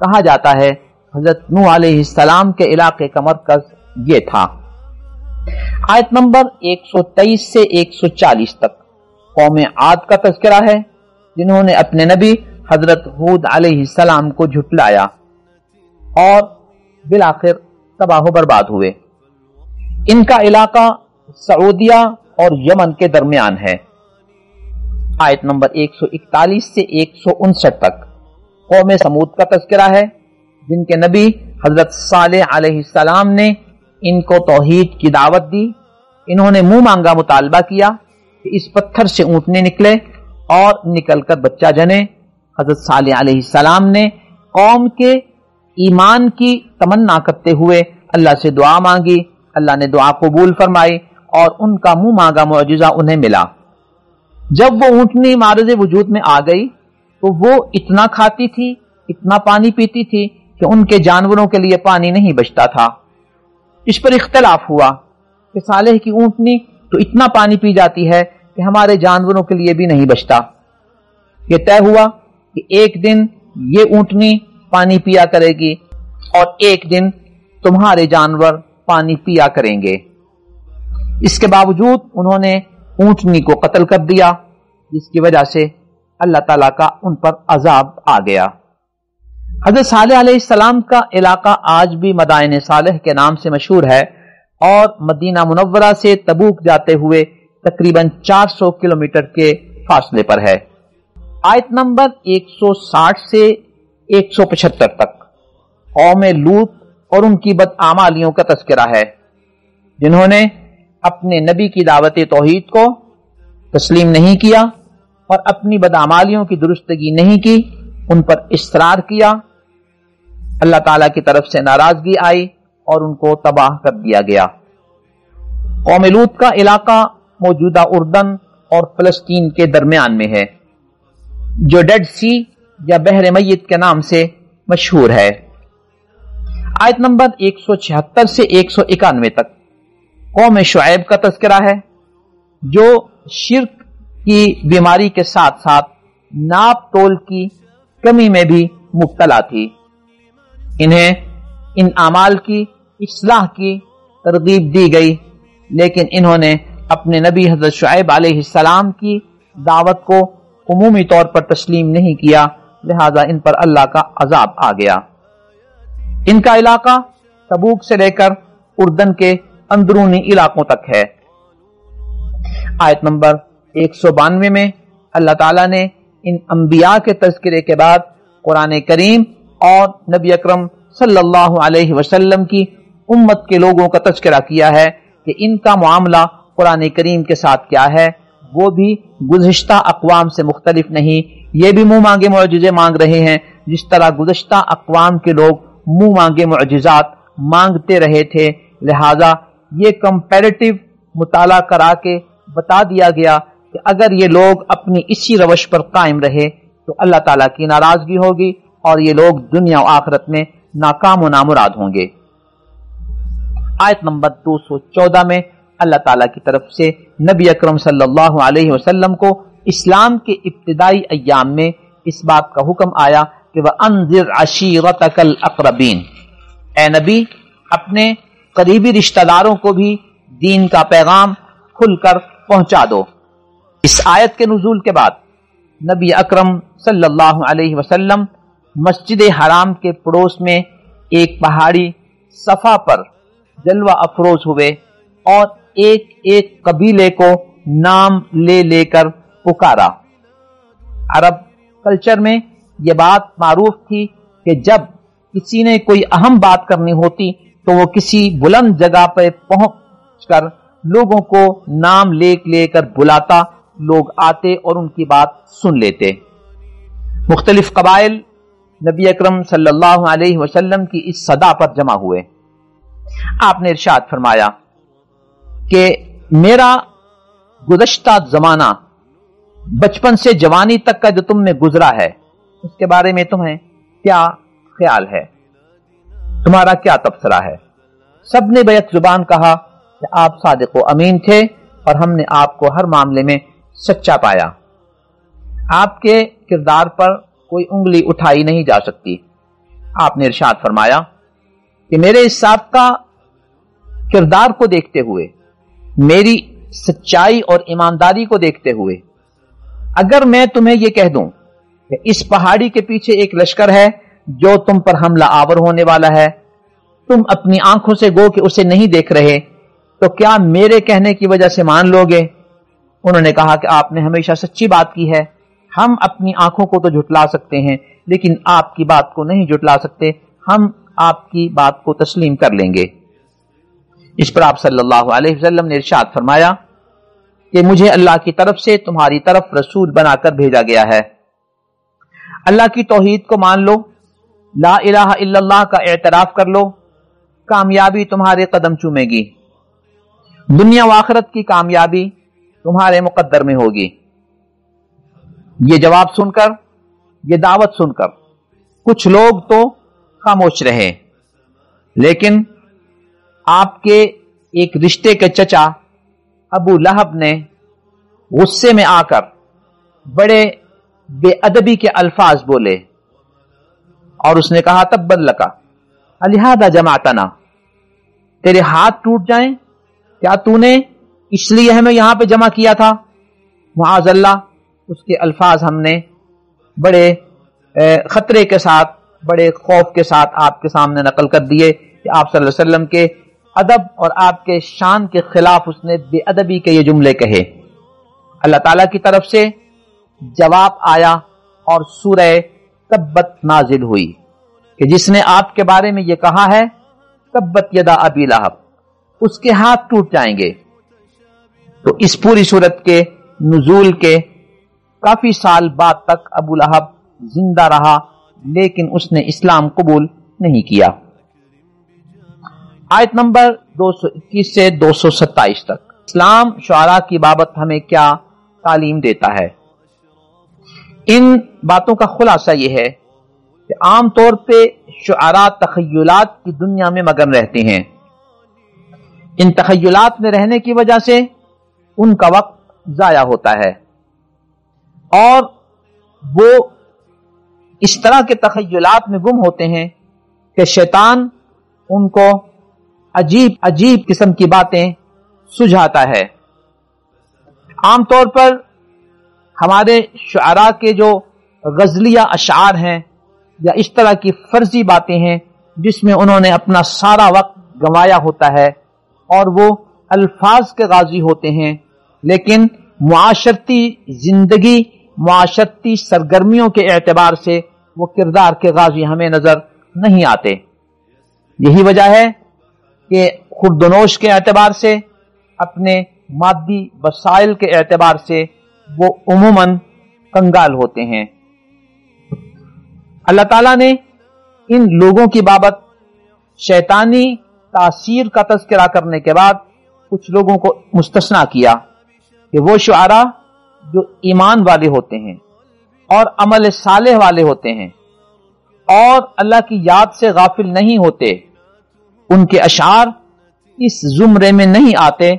کہا جاتا ہے حضرت نوح علیہ السلام کے علاقے کا مرکز یہ تھا۔ آیت نمبر 123 سے 140 تک قوم عاد کا تذکرہ ہے، جنہوں نے اپنے نبی حضرت ہود علیہ السلام کو جھٹلایا اور بالآخر تباہ و برباد ہوئے۔ ان کا علاقہ سعودیہ اور یمن کے درمیان ہے۔ آیت نمبر 141 سے 159 تک قوم سمود کا تذکرہ ہے، جن کے نبی حضرت صالح علیہ السلام نے ان کو توحید کی دعوت دی۔ انہوں نے منہ مانگا مطالبہ کیا کہ اس پتھر سے اونٹنے نکلے اور نکل کر بچہ جنے۔ حضرت صالح علیہ السلام نے قوم کے ایمان کی تمنا کرتے ہوئے اللہ سے دعا مانگی، اللہ نے دعا قبول فرمائی اور ان کا منہ مانگا معجزہ انہیں ملا۔ جب وہ اونٹنی معرض وجود میں آ گئی تو وہ اتنا کھاتی تھی، اتنا پانی پیتی تھی کہ ان کے جانوروں کے لیے پانی نہیں بچتا تھا۔ اس پر اختلاف ہوا کہ صالح کی اونٹنی تو اتنا پانی پی جاتی ہے کہ ہمارے جانوروں کے لیے بھی نہیں بچتا۔ یہ طے ہوا کہ ایک دن یہ اونٹنی پانی پیا کرے گی اور ایک دن تمہارے جانور پانی پیا کریں گے۔ اس کے باوجود انہوں نے اونٹنی کو قتل کر دیا، جس کی وجہ سے اللہ تعالیٰ کا ان پر عذاب آ گیا۔ حضرت صالح علیہ السلام کا علاقہ آج بھی مدائن صالح کے نام سے مشہور ہے، اور مدینہ منورہ سے تبوک جاتے ہوئے تقریباً 400 کلومیٹر کے فاصلے پر ہے۔ آیت نمبر 160 سے 175 تک قوم لوط اور ان کی بدعمالیوں کا تذکرہ ہے، جنہوں نے اپنے نبی کی دعوت توحید کو تسلیم نہیں کیا اور اپنی بدعمالیوں کی درستگی نہیں کی، ان پر اصرار کیا، اللہ تعالیٰ کی طرف سے ناراضگی آئی اور ان کو تباہ کر دیا گیا۔ قوم لوط کا علاقہ موجودہ اردن اور فلسطین کے درمیان میں ہے، جو ڈیڈ سی یا بحر میت کے نام سے مشہور ہے۔ آیت نمبر 176 سے 191 تک قوم شعیب کا تذکرہ ہے، جو شرک کی بیماری کے ساتھ ساتھ ناپ تول کی کمی میں بھی مبتلا تھی۔ انہیں ان اعمال کی اصلاح کی ترغیب دی گئی، لیکن انہوں نے اپنے نبی حضرت شعیب علیہ السلام کی دعوت کو عمومی طور پر تسلیم نہیں کیا، لہذا ان پر اللہ کا عذاب آ گیا۔ ان کا علاقہ تبوک سے لے کر اردن کے اندرونی علاقوں تک ہے۔ آیت نمبر 192 میں اللہ تعالیٰ نے ان انبیاء کے تذکرے کے بعد قرآن کریم اور نبی اکرم صلی اللہ علیہ وسلم کی امت کے لوگوں کا تذکرہ کیا ہے کہ ان کا معاملہ قرآن کریم کے ساتھ کیا ہے۔ وہ بھی گزشتہ اقوام سے مختلف نہیں، یہ بھی منہ مانگے معجزے مانگ رہے ہیں جس طرح گزشتہ اقوام کے لوگ منہ مانگے معجزات مانگتے رہے تھے، لہذا یہ کمپیریٹیو مطالعہ کرا کے بتا دیا گیا کہ اگر یہ لوگ اپنی اسی روش پر قائم رہے تو اللہ تعالیٰ کی ناراضگی ہوگی اور یہ لوگ دنیا و آخرت میں ناکام و نامراد ہوں گے۔ آیت نمبر 214 میں اللہ تعالیٰ کی طرف سے نبی اکرم صلی اللہ علیہ وسلم کو اسلام کے ابتدائی ایام میں اس بات کا حکم آیا کہ وَأَنذِرْ عَشِيرَتَكَ الْأَقْرَبِينَ، اے نبی اپنے قریبی رشتہ داروں کو بھی دین کا پیغام کھل کر پہنچا دو۔ اس آیت کے نزول کے بعد نبی اکرم صلی اللہ علیہ وسلم مسجد حرام کے پڑوس میں ایک پہاڑی صفا پر جلوہ افروز ہوئے اور ایک ایک قبیلے کو نام لے لے کر پکارا۔ عرب کلچر میں یہ بات معروف تھی کہ جب کسی نے کوئی اہم بات کرنی ہوتی تو وہ کسی بلند جگہ پہ پہنچ کر لوگوں کو نام لے لے کر بلاتا، لوگ آتے اور ان کی بات سن لیتے۔ مختلف قبائل نبی اکرم صلی اللہ علیہ وسلم کی اس صدا پر جمع ہوئے۔ آپ نے ارشاد فرمایا کہ میرا گزشتہ زمانہ بچپن سے جوانی تک کا جو تم میں گزرا ہے اس کے بارے میں تمہیں کیا خیال ہے، تمہارا کیا تبصرہ ہے؟ سب نے بیک زبان کہا کہ آپ صادق و امین تھے اور ہم نے آپ کو ہر معاملے میں سچا پایا، آپ کے کردار پر کوئی انگلی اٹھائی نہیں جا سکتی۔ آپ نے ارشاد فرمایا کہ میرے اس سابقہ کردار کو دیکھتے ہوئے، میری سچائی اور ایمانداری کو دیکھتے ہوئے، اگر میں تمہیں یہ کہہ دوں کہ اس پہاڑی کے پیچھے ایک لشکر ہے جو تم پر حملہ آور ہونے والا ہے، تم اپنی آنکھوں سے گو کہ اسے نہیں دیکھ رہے، تو کیا میرے کہنے کی وجہ سے مان لوگے؟ انہوں نے کہا کہ آپ نے ہمیشہ سچی بات کی ہے، ہم اپنی آنکھوں کو تو جھٹلا سکتے ہیں لیکن آپ کی بات کو نہیں جھٹلا سکتے، ہم آپ کی بات کو تسلیم کر لیں گے۔ اس پر آپ صلی اللہ علیہ وسلم نے ارشاد فرمایا کہ مجھے اللہ کی طرف سے تمہاری طرف رسول بنا کر بھیجا گیا ہے، اللہ کی توحید کو مان لو، لا الہ الا اللہ کا اعتراف کر لو، کامیابی تمہارے قدم چومے گی، دنیا و آخرت کی کامیابی تمہارے مقدر میں ہوگی۔ یہ جواب سن کر، یہ دعوت سن کر کچھ لوگ تو خاموش رہے، لیکن آپ کے ایک رشتے کے چچا ابو لہب نے غصے میں آ کر بڑے بے ادبی کے الفاظ بولے اور اس نے کہا تبا لکا الہذا جمعتنا، تیرے ہاتھ ٹوٹ جائیں، کیا تو نے اس لیے ہمیں یہاں پہ جمع کیا تھا؟ معاذ اللہ، اس کے الفاظ ہم نے بڑے خطرے کے ساتھ، بڑے خوف کے ساتھ آپ کے سامنے نقل کر دیے کہ آپ صلی اللہ علیہ وسلم کے ادب اور آپ کے شان کے خلاف اس نے بے ادبی کے یہ جملے کہے۔ اللہ تعالیٰ کی طرف سے جواب آیا اور سورہ تبت نازل ہوئی کہ جس نے آپ کے بارے میں یہ کہا ہے تبت یدا ابی لہب، اس کے ہاتھ ٹوٹ جائیں گے، تو اس پوری صورت کے نزول کے کافی سال بعد تک ابو لہب زندہ رہا، لیکن اس نے اسلام قبول نہیں کیا۔ آیت نمبر 221 سے 227 تک اسلام شعراء کی بابت ہمیں کیا تعلیم دیتا ہے؟ ان باتوں کا خلاصہ یہ ہے کہ عام طور پہ شعراء تخیلات کی دنیا میں مگن رہتے ہیں۔ ان تخیلات میں رہنے کی وجہ سے ان کا وقت ضائع ہوتا ہے، اور وہ اس طرح کے تخیلات میں گم ہوتے ہیں کہ شیطان ان کو عجیب عجیب قسم کی باتیں سجھاتا ہے۔ عام طور پر ہمارے شعراء کے جو غزلیہ اشعار ہیں یا اس طرح کی فرضی باتیں ہیں جس میں انہوں نے اپنا سارا وقت گنوایا ہوتا ہے اور وہ الفاظ کے غازی ہوتے ہیں، لیکن معاشرتی زندگی، معاشرتی سرگرمیوں کے اعتبار سے وہ کردار کے غازی ہمیں نظر نہیں آتے۔ یہی وجہ ہے کہ خوردونوش کے اعتبار سے، اپنے مادی وسائل کے اعتبار سے وہ عموماً کنگال ہوتے ہیں۔ اللہ تعالیٰ نے ان لوگوں کی بابت شیطانی تاثیر کا تذکرہ کرنے کے بعد کچھ لوگوں کو مستثنا کیا کہ وہ شعراء جو ایمان والے ہوتے ہیں اور عمل صالح والے ہوتے ہیں اور اللہ کی یاد سے غافل نہیں ہوتے، ان کے اشعار اس زمرے میں نہیں آتے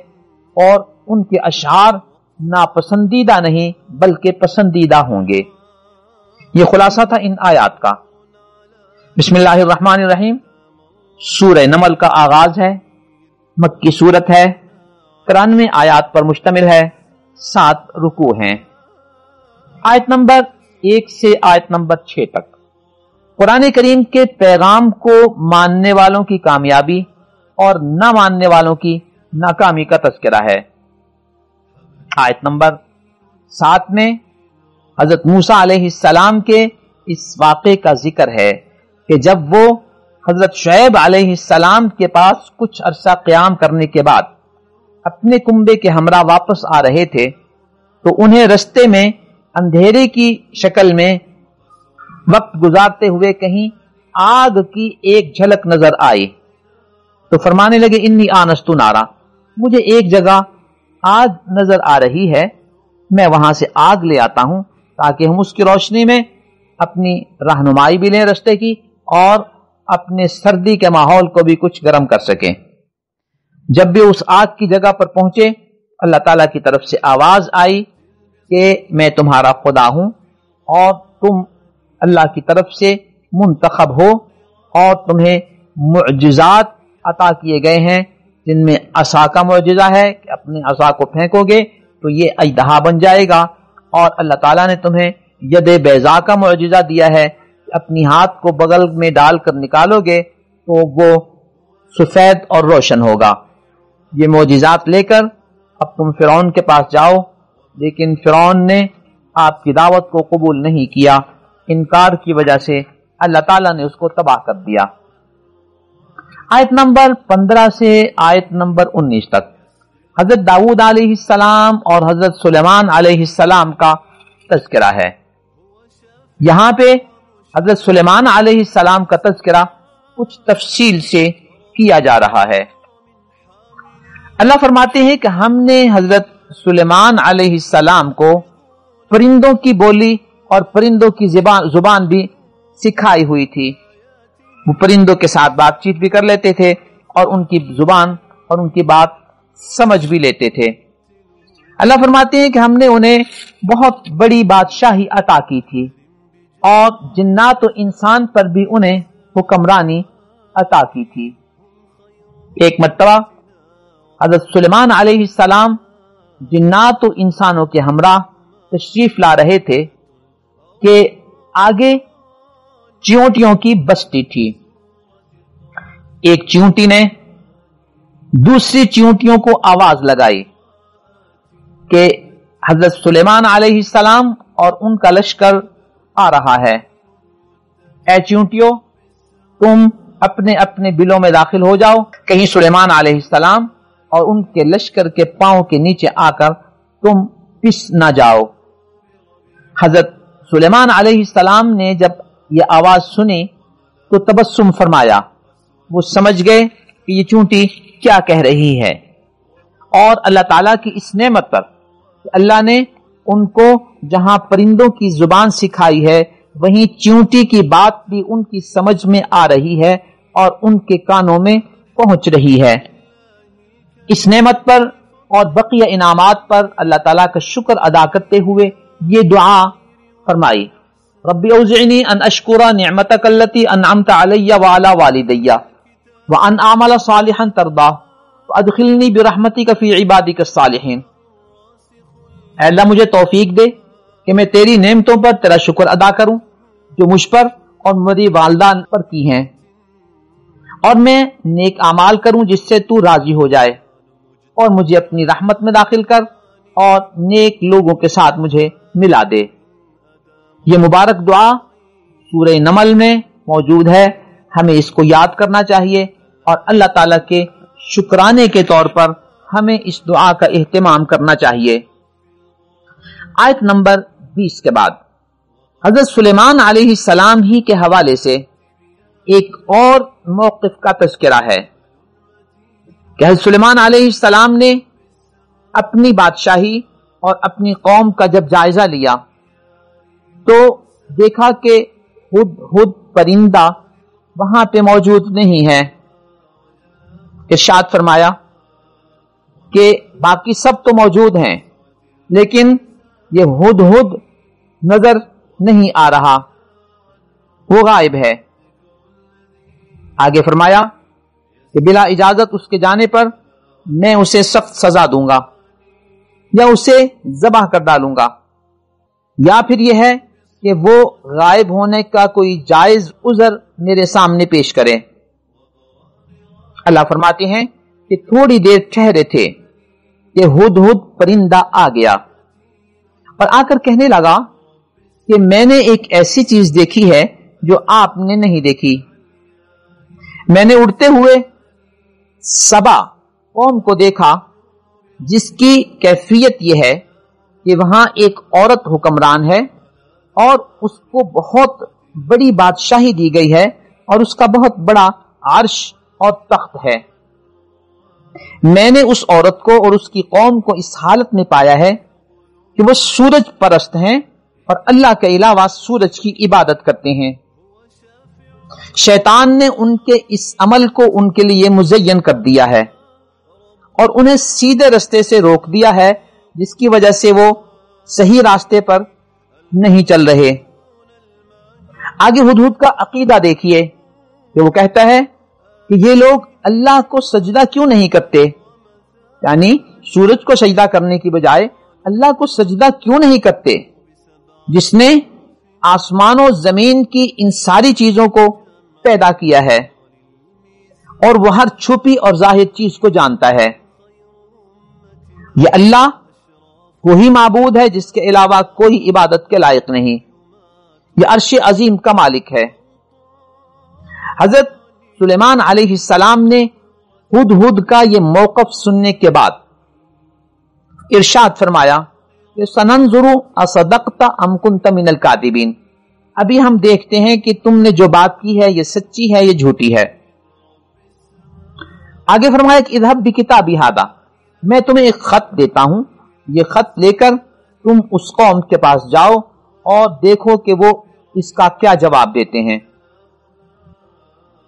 اور ان کے اشعار ناپسندیدہ نہیں بلکہ پسندیدہ ہوں گے۔ یہ خلاصہ تھا ان آیات کا۔ بسم اللہ الرحمن الرحیم۔ سورہ نمل کا آغاز ہے، مکی سورت ہے، 93 آیات پر مشتمل ہے، 7 رکوع ہیں۔ آیت نمبر 1 سے آیت نمبر 6 تک قرآن کریم کے پیغام کو ماننے والوں کی کامیابی اور نہ ماننے والوں کی ناکامی کا تذکرہ ہے۔ آیت نمبر 7 میں حضرت موسیٰ علیہ السلام کے اس واقعے کا ذکر ہے کہ جب وہ حضرت شعیب علیہ السلام کے پاس کچھ عرصہ قیام کرنے کے بعد اپنے کنبے کے ہمراہ واپس آ رہے تھے تو انہیں رستے میں اندھیرے کی شکل میں وقت گزارتے ہوئے کہیں آگ کی ایک جھلک نظر آئی تو فرمانے لگے انی آنست نارا، مجھے ایک جگہ آگ نظر آ رہی ہے، میں وہاں سے آگ لے آتا ہوں تاکہ ہم اس کی روشنی میں اپنی رہنمائی بھی لیں رستے کی اور اپنے سردی کے ماحول کو بھی کچھ گرم کر سکیں۔ جب بھی اس آگ کی جگہ پر پہنچے اللہ تعالیٰ کی طرف سے آواز آئی کہ میں تمہارا خدا ہوں اور تم اللہ کی طرف سے منتخب ہو اور تمہیں معجزات عطا کیے گئے ہیں، جن میں عصا کا معجزہ ہے کہ اپنے عصا کو پھینکو گے تو یہ اژدہا بن جائے گا، اور اللہ تعالیٰ نے تمہیں ید بیضا کا معجزہ دیا ہے کہ اپنی ہاتھ کو بغل میں ڈال کر نکالو گے تو وہ سفید اور روشن ہوگا۔ یہ معجزات لے کر اب تم فرعون کے پاس جاؤ، لیکن فرعون نے آپ کی دعوت کو قبول نہیں کیا، انکار کی وجہ سے اللہ تعالیٰ نے اس کو تباہ کر دیا۔ آیت نمبر 15 سے آیت نمبر 19 تک حضرت داؤد علیہ السلام اور حضرت سلیمان علیہ السلام کا تذکرہ ہے۔ یہاں پہ حضرت سلیمان علیہ السلام کا تذکرہ کچھ تفصیل سے کیا جا رہا ہے۔ اللہ فرماتے ہیں کہ ہم نے حضرت سلیمان علیہ السلام کو پرندوں کی بولی اور پرندوں کی زبان بھی سکھائی ہوئی تھی۔ وہ پرندوں کے ساتھ بات چیت بھی کر لیتے تھے اور ان کی زبان اور ان کی بات سمجھ بھی لیتے تھے۔ اللہ فرماتے ہیں کہ ہم نے انہیں بہت بڑی بادشاہی عطا کی تھی اور جنات و انسان پر بھی انہیں حکمرانی عطا کی تھی۔ ایک مرتبہ حضرت سلیمان علیہ السلام جنات و انسانوں کے ہمراہ تشریف لا رہے تھے کہ آگے چیونٹیوں کی بستی تھی۔ ایک چیونٹی نے دوسری چیونٹیوں کو آواز لگائی کہ حضرت سلیمان علیہ السلام اور ان کا لشکر آ رہا ہے، اے چیونٹیوں تم اپنے اپنے بلوں میں داخل ہو جاؤ، کہیں سلیمان علیہ السلام اور ان کے لشکر کے پاؤں کے نیچے آ کر تم پس نہ جاؤ۔ حضرت سلیمان علیہ السلام نے جب یہ آواز سنی تو تبسم فرمایا، وہ سمجھ گئے کہ یہ چونٹی کیا کہہ رہی ہے، اور اللہ تعالیٰ کی اس نعمت پر کہ اللہ نے ان کو جہاں پرندوں کی زبان سکھائی ہے وہیں چونٹی کی بات بھی ان کی سمجھ میں آ رہی ہے اور ان کے کانوں میں پہنچ رہی ہے۔ اس نعمت پر اور بقیہ انعامات پر اللہ تعالیٰ کا شکر ادا کرتے ہوئے یہ دعا فرمائی، رب اوزعنی ان اشکر نعمتک التی انعمت علی وعلی والدی وان اعمل صالحا ترضاه وادخلنی برحمتک فی عبادک الصالحین۔ اے اللہ مجھے توفیق دے کہ میں تیری نعمتوں پر تیرا شکر ادا کروں جو مجھ پر اور میری والدان پر کی ہیں، اور میں نیک اعمال کروں جس سے تو راضی ہو جائے، اور مجھے اپنی رحمت میں داخل کر اور نیک لوگوں کے ساتھ مجھے ملا دے۔ یہ مبارک دعا سورہ نمل میں موجود ہے، ہمیں اس کو یاد کرنا چاہیے اور اللہ تعالیٰ کے شکرانے کے طور پر ہمیں اس دعا کا اہتمام کرنا چاہیے۔ آیت نمبر 20 کے بعد حضرت سلیمان علیہ السلام ہی کے حوالے سے ایک اور موقف کا تذکرہ ہے کہ حضرت سلیمان علیہ السلام نے اپنی بادشاہی اور اپنی قوم کا جب جائزہ لیا تو دیکھا کہ ہدہد پرندہ وہاں پہ موجود نہیں ہے۔ ارشاد فرمایا کہ باقی سب تو موجود ہیں لیکن یہ ہدہد نظر نہیں آ رہا، وہ غائب ہے۔ آگے فرمایا کہ بلا اجازت اس کے جانے پر میں اسے سخت سزا دوں گا یا اسے ذبح کر ڈالوں گا، یا پھر یہ ہے کہ وہ غائب ہونے کا کوئی جائز عذر میرے سامنے پیش کرے۔ اللہ فرماتے ہیں کہ تھوڑی دیر ٹھہرے تھے کہ ہدہد پرندہ آ گیا اور آ کر کہنے لگا کہ میں نے ایک ایسی چیز دیکھی ہے جو آپ نے نہیں دیکھی۔ میں نے اڑتے ہوئے سبا قوم کو دیکھا جس کی کیفیت یہ ہے کہ وہاں ایک عورت حکمران ہے اور اس کو بہت بڑی بادشاہی دی گئی ہے اور اس کا بہت بڑا عرش اور تخت ہے۔ میں نے اس عورت کو اور اس کی قوم کو اس حالت میں پایا ہے کہ وہ سورج پرست ہیں اور اللہ کے علاوہ سورج کی عبادت کرتے ہیں۔ شیطان نے ان کے اس عمل کو ان کے لیے مزین کر دیا ہے اور انہیں سیدھے راستے سے روک دیا ہے، جس کی وجہ سے وہ صحیح راستے پر نہیں چل رہے۔ آگے ہدہد کا عقیدہ دیکھیے کہ وہ کہتا ہے کہ یہ لوگ اللہ کو سجدہ کیوں نہیں کرتے، یعنی سورج کو سجدہ کرنے کی بجائے اللہ کو سجدہ کیوں نہیں کرتے جس نے آسمان و زمین کی ان ساری چیزوں کو پیدا کیا ہے اور وہ ہر چھپی اور ظاہر چیز کو جانتا ہے۔ یہ اللہ وہی معبود ہے جس کے علاوہ کوئی عبادت کے لائق نہیں، یہ عرش عظیم کا مالک ہے۔ حضرت سلیمان علیہ السلام نے ہدہد کا یہ موقف سننے کے بعد ارشاد فرمایا کہ سننظر اصدقت ام کنت من الکاذبین، ابھی ہم دیکھتے ہیں کہ تم نے جو بات کی ہے یہ سچی ہے یہ جھوٹی ہے۔ آگے فرمایا کہ اذهب بکتابی ھذا، میں تمہیں ایک خط دیتا ہوں، یہ خط لے کر تم اس قوم کے پاس جاؤ اور دیکھو کہ وہ اس کا کیا جواب دیتے ہیں۔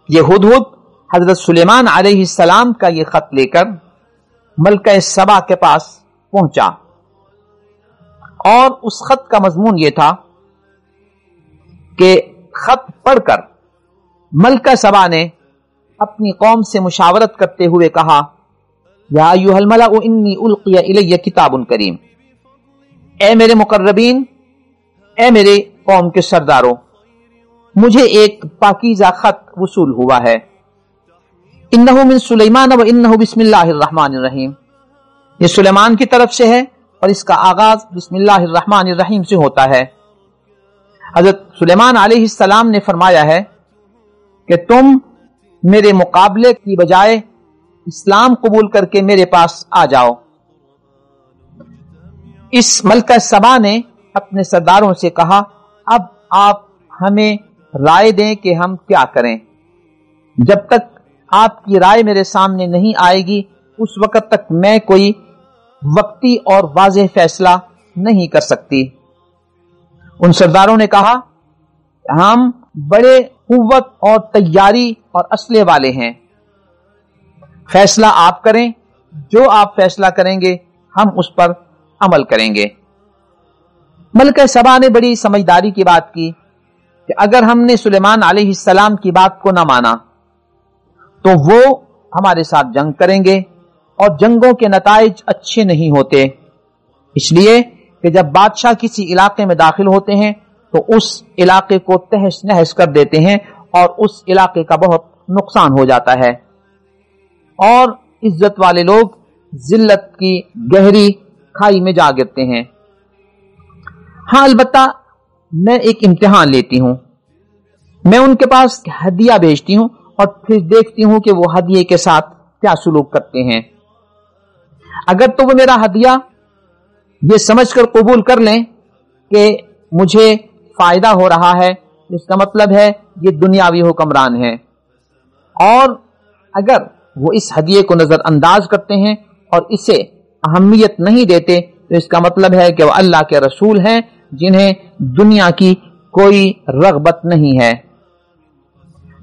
یہ ہدہد حضرت سلیمان علیہ السلام کا یہ خط لے کر ملکہ سبا کے پاس پہنچا اور اس خط کا مضمون یہ تھا کہ خط پڑھ کر ملکہ سبا نے اپنی قوم سے مشاورت کرتے ہوئے کہا، یا ایھا الملأ انی القی الی کتاب کریم، اے میرے مقربین، اے میرے قوم کے سرداروں، مجھے ایک پاکیزہ خط وصول ہوا ہے۔ انہ من سلیمان و انہ بسم اللہ الرحمن الرحیم، یہ سلیمان کی طرف سے ہے اور اس کا آغاز بسم اللہ الرحمن الرحیم سے ہوتا ہے۔ حضرت سلیمان علیہ السلام نے فرمایا ہے کہ تم میرے مقابلے کی بجائے اسلام قبول کر کے میرے پاس آ جاؤ۔ اس ملکہ سبا نے اپنے سرداروں سے کہا اب آپ ہمیں رائے دیں کہ ہم کیا کریں۔ جب تک آپ کی رائے میرے سامنے نہیں آئے گی اس وقت تک میں کوئی وقتی اور واضح فیصلہ نہیں کر سکتی۔ ان سرداروں نے کہا ہم بڑے قوت اور تیاری اور اسلحے والے ہیں، فیصلہ آپ کریں، جو آپ فیصلہ کریں گے ہم اس پر عمل کریں گے۔ ملکہ سبا نے بڑی سمجھداری کی بات کی کہ اگر ہم نے سلیمان علیہ السلام کی بات کو نہ مانا تو وہ ہمارے ساتھ جنگ کریں گے، اور جنگوں کے نتائج اچھے نہیں ہوتے، اس لیے کہ جب بادشاہ کسی علاقے میں داخل ہوتے ہیں تو اس علاقے کو تہس نہس کر دیتے ہیں اور اس علاقے کا بہت نقصان ہو جاتا ہے، اور عزت والے لوگ ذلت کی گہری کھائی میں جا گرتے ہیں۔ ہاں البتہ میں ایک امتحان لیتی ہوں، میں ان کے پاس ہدیہ بھیجتی ہوں اور پھر دیکھتی ہوں کہ وہ ہدیے کے ساتھ کیا سلوک کرتے ہیں۔ اگر تو وہ میرا ہدیہ یہ سمجھ کر قبول کر لیں کہ مجھے فائدہ ہو رہا ہے، اس کا مطلب ہے یہ دنیاوی حکمران ہے، اور اگر وہ اس ہدیے کو نظر انداز کرتے ہیں اور اسے اہمیت نہیں دیتے تو اس کا مطلب ہے کہ وہ اللہ کے رسول ہیں جنہیں دنیا کی کوئی رغبت نہیں ہے۔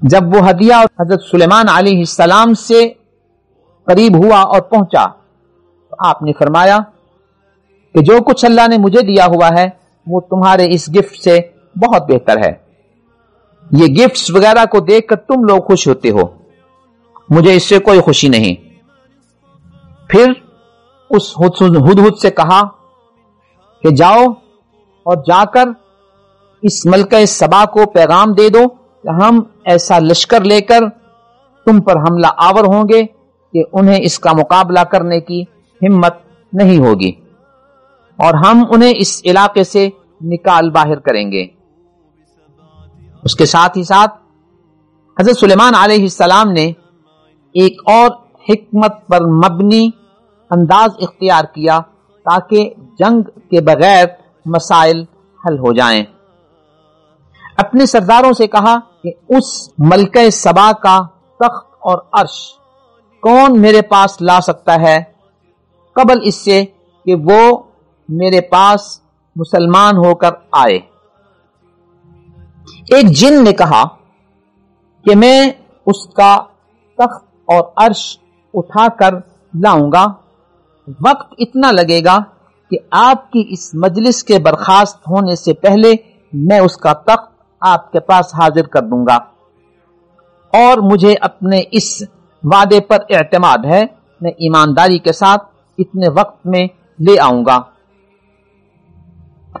جب وہ ہدیہ حضرت سلیمان علیہ السلام سے قریب ہوا اور پہنچا تو آپ نے فرمایا کہ جو کچھ اللہ نے مجھے دیا ہوا ہے وہ تمہارے اس گفٹ سے بہت بہتر ہے، یہ گفٹس وغیرہ کو دیکھ کر تم لوگ خوش ہوتے ہو، مجھے اس سے کوئی خوشی نہیں۔ پھر اس ہدہد سے کہا کہ جاؤ اور جا کر اس ملکہ سبا کو پیغام دے دو کہ ہم ایسا لشکر لے کر تم پر حملہ آور ہوں گے کہ انہیں اس کا مقابلہ کرنے کی ہمت نہیں ہوگی، اور ہم انہیں اس علاقے سے نکال باہر کریں گے۔ اس کے ساتھ ہی ساتھ حضرت سلیمان علیہ السلام نے ایک اور حکمت پر مبنی انداز اختیار کیا تاکہ جنگ کے بغیر مسائل حل ہو جائیں۔ اپنے سرداروں سے کہا کہ اس ملکہ سبا کا تخت اور عرش کون میرے پاس لا سکتا ہے قبل اس سے کہ وہ میرے پاس مسلمان ہو کر آئے۔ ایک جن نے کہا کہ میں اس کا تخت اور عرش اٹھا کر لاؤں گا، وقت اتنا لگے گا کہ آپ کی اس مجلس کے برخاست ہونے سے پہلے میں اس کا تخت آپ کے پاس حاضر کر دوں گا، اور مجھے اپنے اس وعدے پر اعتماد ہے، میں ایمانداری کے ساتھ اتنے وقت میں لے آؤں گا۔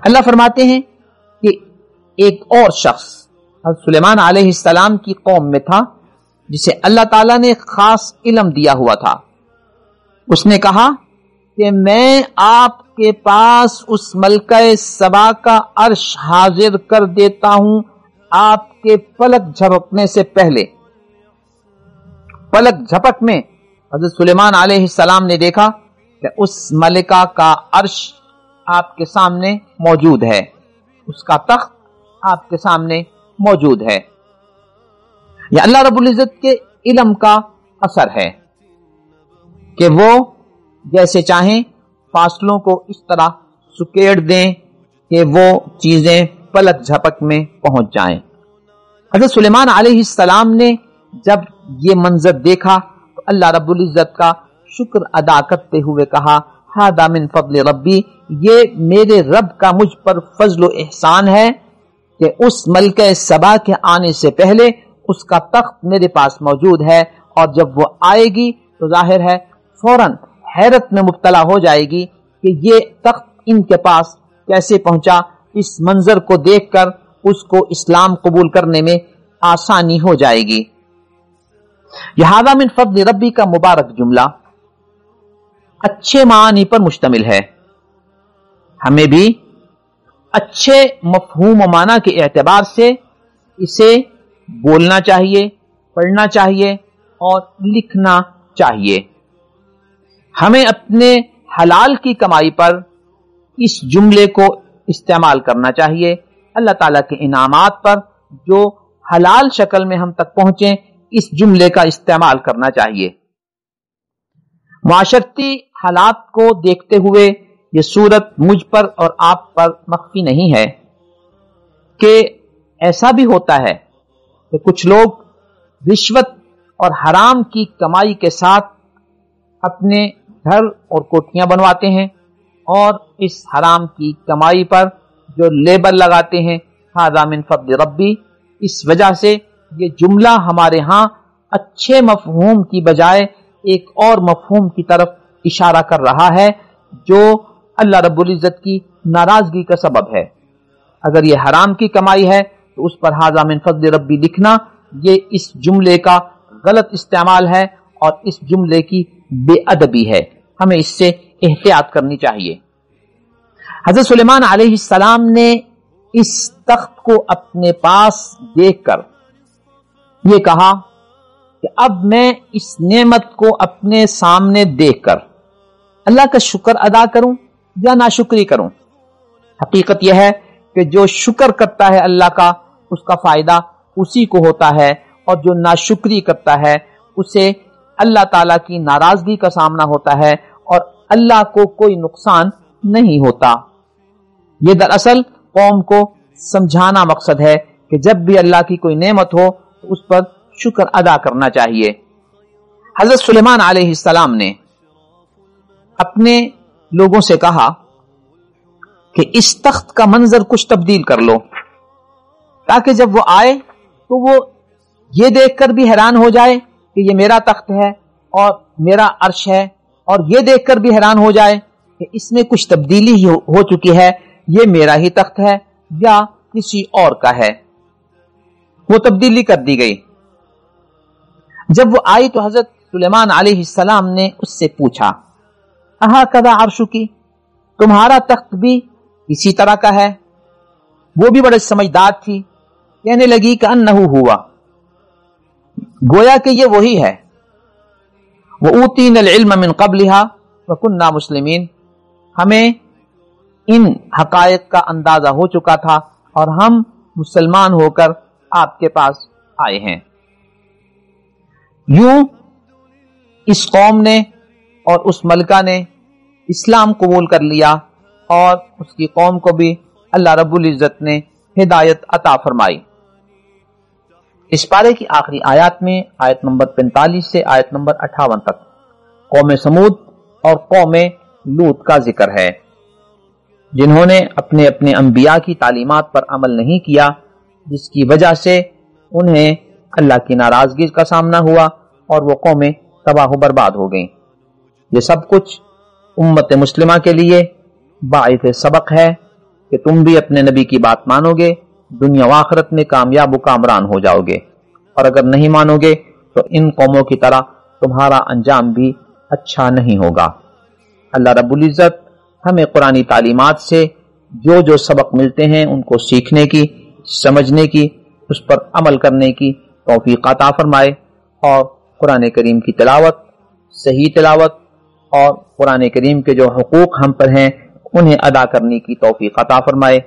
اللہ فرماتے ہیں کہ ایک اور شخص حضرت سلیمان علیہ السلام کی قوم میں تھا جسے اللہ تعالیٰ نے خاص علم دیا ہوا تھا۔ اس نے کہا کہ میں آپ کے پاس اس ملکہ سبا کا عرش حاضر کر دیتا ہوں آپ کے پلک جھپکنے سے پہلے۔ پلک جھپک میں حضرت سلیمان علیہ السلام نے دیکھا کہ اس ملکہ کا عرش آپ کے سامنے موجود ہے، اس کا تخت آپ کے سامنے موجود ہے۔ یہ اللہ رب العزت کے علم کا اثر ہے کہ وہ جیسے چاہیں فاصلوں کو اس طرح سکیڑ دیں کہ وہ چیزیں پلک جھپک میں پہنچ جائیں۔ حضرت سلیمان علیہ السلام نے جب یہ منظر دیکھا تو اللہ رب العزت کا شکر ادا کرتے ہوئے کہا ھذا من فضل ربی، یہ میرے رب کا مجھ پر فضل و احسان ہے کہ اس ملکہ سبا کے آنے سے پہلے اس کا تخت میرے پاس موجود ہے، اور جب وہ آئے گی تو ظاہر ہے فوراً حیرت میں مبتلا ہو جائے گی کہ یہ تخت ان کے پاس کیسے پہنچا۔ اس منظر کو دیکھ کر اس کو اسلام قبول کرنے میں آسانی ہو جائے گی۔ یہ ھذا من فضل ربی کا مبارک جملہ اچھے معنی پر مشتمل ہے، ہمیں بھی اچھے مفہوم و معنی کے اعتبار سے اسے بولنا چاہیے، پڑھنا چاہیے اور لکھنا چاہیے. ہمیں اپنے حلال کی کمائی پر اس جملے کو استعمال کرنا چاہیے. اللہ تعالیٰ کے انعامات پر جو حلال شکل میں ہم تک پہنچیں اس جملے کا استعمال کرنا چاہیے. معاشرتی حالات کو دیکھتے ہوئے یہ صورت مجھ پر اور آپ پر مخفی نہیں ہے کہ ایسا بھی ہوتا ہے کہ کچھ لوگ رشوت اور حرام کی کمائی کے ساتھ اپنے گھر اور کوٹھیاں بنواتے ہیں اور اس حرام کی کمائی پر جو لیبل لگاتے ہیں ھذا من فضل ربی، اس وجہ سے یہ جملہ ہمارے ہاں اچھے مفہوم کی بجائے ایک اور مفہوم کی طرف اشارہ کر رہا ہے جو اللہ رب العزت کی ناراضگی کا سبب ہے. اگر یہ حرام کی کمائی ہے تو اس پر ھذا من فضل ربی لکھنا یہ اس جملے کا غلط استعمال ہے اور اس جملے کی بے ادبی ہے. ہمیں اس سے احتیاط کرنی چاہیے. حضرت سلیمان علیہ السلام نے اس تخت کو اپنے پاس دیکھ کر یہ کہا کہ اب میں اس نعمت کو اپنے سامنے دیکھ کر اللہ کا شکر ادا کروں یا ناشکری کروں. حقیقت یہ ہے کہ جو شکر کرتا ہے اللہ کا اس کا فائدہ اسی کو ہوتا ہے اور جو ناشکری کرتا ہے اسے اللہ تعالیٰ کی ناراضگی کا سامنا ہوتا ہے اور اللہ کو کوئی نقصان نہیں ہوتا. یہ دراصل قوم کو سمجھانا مقصد ہے کہ جب بھی اللہ کی کوئی نعمت ہو تو اس پر شکر ادا کرنا چاہیے. حضرت سلیمان علیہ السلام نے اپنے لوگوں سے کہا کہ اس تخت کا منظر کچھ تبدیل کر لو تاکہ جب وہ آئے تو وہ یہ دیکھ کر بھی حیران ہو جائے کہ یہ میرا تخت ہے اور میرا عرش ہے، اور یہ دیکھ کر بھی حیران ہو جائے کہ اس میں کچھ تبدیلی ہو چکی ہے، یہ میرا ہی تخت ہے یا کسی اور کا ہے. وہ تبدیلی کر دی گئی. جب وہ آئی تو حضرت سلیمان علیہ السلام نے اس سے پوچھا اھٰکذا عرشکی، تمہارا تخت بھی اسی طرح کا ہے؟ وہ بھی بڑے سمجھدار تھی، کہنے لگی کہ انہ ہوا، گویا کہ یہ وہی ہے. وَأُوتِينَا الْعِلْمَ مِنْ قَبْلِهَا وَكُنَّا مُسْلِمِينَ، ہمیں ان حقائق کا اندازہ ہو چکا تھا اور ہم مسلمان ہو کر آپ کے پاس آئے ہیں. یوں اس قوم نے اور اس ملکہ نے اسلام قبول کر لیا اور اس کی قوم کو بھی اللہ رب العزت نے ہدایت عطا فرمائی. اس پارے کی آخری آیات میں آیت نمبر 45 سے آیت نمبر 58 تک قوم سمود اور قوم لوط کا ذکر ہے، جنہوں نے اپنے اپنے انبیاء کی تعلیمات پر عمل نہیں کیا، جس کی وجہ سے انہیں اللہ کی ناراضگی کا سامنا ہوا اور وہ قومیں تباہ و برباد ہو گئیں. یہ سب کچھ امت مسلمہ کے لیے باعث سبق ہے کہ تم بھی اپنے نبی کی بات مانو گے، دنیا و آخرت میں کامیاب و کامران ہو جاؤ گے، اور اگر نہیں مانو گے تو ان قوموں کی طرح تمہارا انجام بھی اچھا نہیں ہوگا. اللہ رب العزت ہمیں قرآنی تعلیمات سے جو جو سبق ملتے ہیں ان کو سیکھنے کی، سمجھنے کی، اس پر عمل کرنے کی توفیق عطا فرمائے، اور قرآن کریم کی تلاوت، صحیح تلاوت اور قرآن کریم کے جو حقوق ہم پر ہیں انہیں ادا کرنے کی توفیق عطا فرمائے.